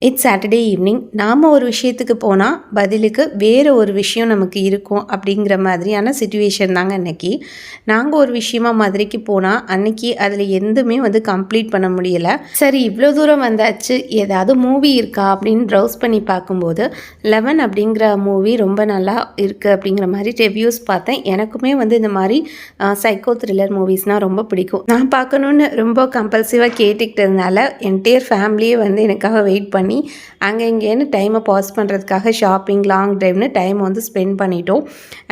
It's Saturday evening. நாம் ஒரு விஷயத்துக்கு போனால் பதிலுக்கு வேறு ஒரு விஷயம் நமக்கு இருக்கும் அப்படிங்கிற மாதிரியான சிச்சுவேஷன் தாங்க இன்றைக்கி. நாங்கள் ஒரு விஷயமா மதுரைக்கு போனால் அன்றைக்கி அதில் எதுவுமே கம்ப்ளீட் பண்ண முடியலை. சரி, இவ்வளோ தூரம் வந்தாச்சு, ஏதாவது மூவி இருக்கா அப்படின்னு ப்ரௌஸ் பண்ணி பார்க்கும்போது 11 அப்படிங்கிற மூவி ரொம்ப நல்லா இருக்குது அப்படிங்கிற மாதிரி ரிவ்யூஸ் பார்த்தேன். எனக்குமே இந்த மாதிரி சைக்கோ த்ரில்லர் மூவிஸ்னால் ரொம்ப பிடிக்கும். நான் பார்க்கணுன்னு ரொம்ப கம்பல்சிவாக கேட்டுக்கிட்டதுனால என்டையர் ஃபேமிலியே எனக்காக வெயிட் பண்ணி அங்கே இங்கேன்னு டைமை பாஸ் பண்ணுறதுக்காக ஷாப்பிங், லாங் ட்ரைவ்னு டைம் ஸ்பெண்ட் பண்ணிட்டோம்.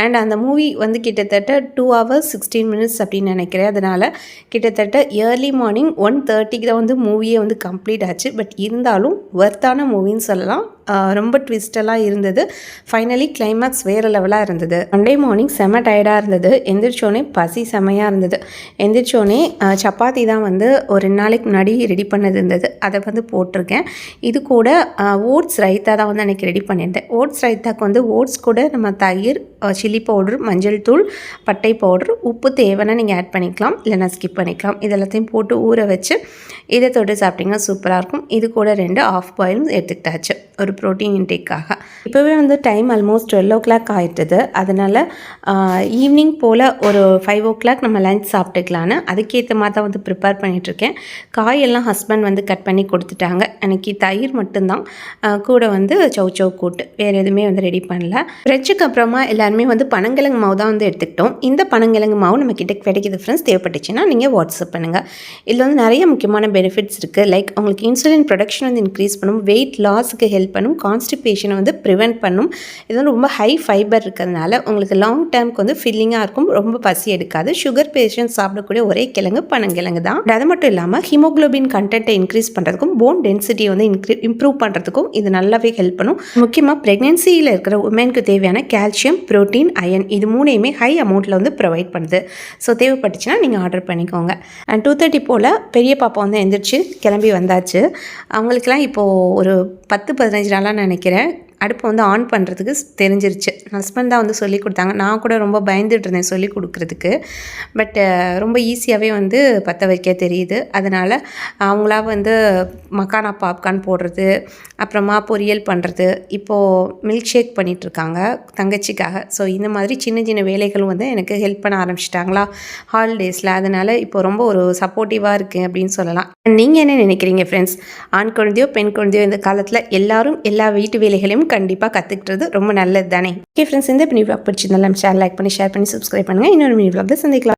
அண்ட் அந்த மூவி கிட்டத்தட்ட 2 hours 16 minutes அப்படின்னு நினைக்கிறேன். அதனால் கிட்டத்தட்ட ஏர்லி மார்னிங் 1:30க்கு தான் மூவியே கம்ப்ளீட் ஆச்சு. பட் இருந்தாலும் ஒர்த்தான மூவின்னு சொல்லலாம். ரொம்ப ட்விஸ்டெல்லாம் இருந்தது. ஃபைனலி கிளைமேக்ஸ் வேறு லெவலாக இருந்தது. மண்டே மார்னிங் செம்ம டயர்டாக இருந்தது. எந்திரிச்சோடனே பசி செம்மையாக இருந்தது. எந்திரிச்சோடனே சப்பாத்தி தான் ஒரு 2 நாளைக்கு முன்னாடி ரெடி பண்ணது இருந்தது. அதை போட்டிருக்கேன். இது கூட ஓட்ஸ் ரைத்தா தான் அன்றைக்கி ரெடி பண்ணியிருந்தேன். ஓட்ஸ் ரைத்தாக்கு ஓட்ஸ் கூட நம்ம தயிர், சில்லி பவுடர், மஞ்சள் தூள், பட்டை பவுடர், உப்பு தேவைன்னா நீங்கள் ஆட் பண்ணிக்கலாம், இல்லைனா ஸ்கிப் பண்ணிக்கலாம். இதெல்லாத்தையும் போட்டு ஊற வச்சு இதை தொட்டு சாப்பிட்டிங்கன்னா சூப்பராக இருக்கும். இது கூட 2 ஆஃப் பாயிலும் எடுத்துக்கிட்டாச்சு ஒரு ப்ரோட்டீன் இன்டேக்காக. இப்போவே டைம் ஆல்மோஸ்ட் 12 o'clock ஆகிட்டுது. அதனால் ஈவினிங் போல் ஒரு 5 o'clock நம்ம லஞ்ச் சாப்பிட்டுக்கலான்னு அதுக்கேற்ற மாதிரி தான் ப்ரிப்பேர் பண்ணிகிட்ருக்கேன். காயெல்லாம் ஹஸ்பண்ட் கட் பண்ணி கொடுத்துட்டாங்க. அன்றைக்கி தயிர் மட்டும்தான், கூட சௌ கூட்டு, வேறு எதுவுமே ரெடி பண்ணல. பிரெச்சுக்கு அப்புறமா எல்லாருமே பனங்கிழங்கு மாவு தான் எடுத்துக்கிட்டோம். இந்த பனங்கிழங்கு மாவு நம்ம கிட்ட கிடைக்கிது ஃப்ரெண்ட்ஸ். தேவைப்பட்டுச்சுன்னா நீங்கள் வாட்ஸ்அப் பண்ணுங்கள். இதில் நிறைய முக்கியமான பெனிஃபிட்ஸ் இருக்குது. லைக் உங்களுக்கு இன்சுலின் ப்ரொடக்ஷன் இன்க்ரீஸ் பண்ணும், வெயிட் லாஸுக்கு ஹெல்ப் பண்ணும், கான்ஸ்டிபேஷனை ப்ரிவென்ட் பண்ணும். இது ரொம்ப ஹை ஃபைபர் இருக்கிறதுனால உங்களுக்கு லாங் டேர்முக்கு ஃபில்லிங்காக இருக்கும், ரொம்ப பசி எடுக்காது. சுகர் பேஷண்ட் சாப்பிடக்கூடிய ஒரே கிழங்கு பனங்கிழங்கு தான். அது மட்டும் இல்லாமல் ஹீமோக்ளோபின் கண்டென்ட்டை இன்க்ரீஸ் பண்ணுறதுக்கும், போன் டென்சிட்டியை இம்ப்ரூவ் பண்ணுறதுக்கும் இது நல்லாவே ஹெல்ப் பண்ணும். முக்கியமாக ப்ரெக்னென்சியில் இருக்கிற உமனுக்கு தேவையான கால்சியம், ப்ரோட்டீன், அயன் இது மூணையுமே ஹை அமௌண்ட்டில் ப்ரொவைட் பண்ணுது. ஸோ தேவைப்பட்டுச்சுன்னா நீங்கள் ஆர்டர் பண்ணிக்கோங்க. அண்ட் 2:30 போல் பெரிய பாப்பா எந்திரிச்சு கிளம்பி வந்தாச்சு. அவங்களுக்கெல்லாம் இப்போது ஒரு 10-15 நாளாக நினைக்கிறேன் அடுப்பை ஆன் பண்ணுறதுக்கு தெரிஞ்சிருச்சு. ஹஸ்பண்ட் தான் சொல்லிக் கொடுத்தாங்க. நான் கூட ரொம்ப பயந்துட்டு இருந்தேன் சொல்லிக் கொடுக்குறதுக்கு. பட் ரொம்ப ஈஸியாகவே பற்ற வைக்க தெரியுது. அதனால் அவங்களா மக்கானா பாப்கார்ன் போடுறது, அப்புறமா பொரியல் பண்ணுறது, இப்போது மில்க் ஷேக் பண்ணிகிட்ருக்காங்க தங்கச்சிக்காக. ஸோ இந்த மாதிரி சின்ன சின்ன வேலைகளும் எனக்கு ஹெல்ப் பண்ண ஆரம்பிச்சிட்டாங்களா ஹாலிடேஸில். அதனால் இப்போ ரொம்ப ஒரு சப்போர்ட்டிவாக இருக்குது அப்படின்னு சொல்லலாம். நீங்கள் என்ன நினைக்கிறீங்க ஃப்ரெண்ட்ஸ்? ஆண் குழந்தையோ பெண் குழந்தையோ இந்த காலத்தில் எல்லாரும் எல்லா வீட்டு வேலைகளையும் கண்டிப்பாக கற்றுக்கிட்டது ரொம்ப நல்லது தானே. ஓகே ஃப்ரெண்ட்ஸ், இந்த மினி விளாக் பிடிச்சிருந்தாலும் ஷேர், லைக் பண்ணி ஷேர் பண்ணி சப்ஸ்கிரைப் பண்ணுங்கள். இன்னொரு மினி விளாக்ல சந்திக்கலாம்.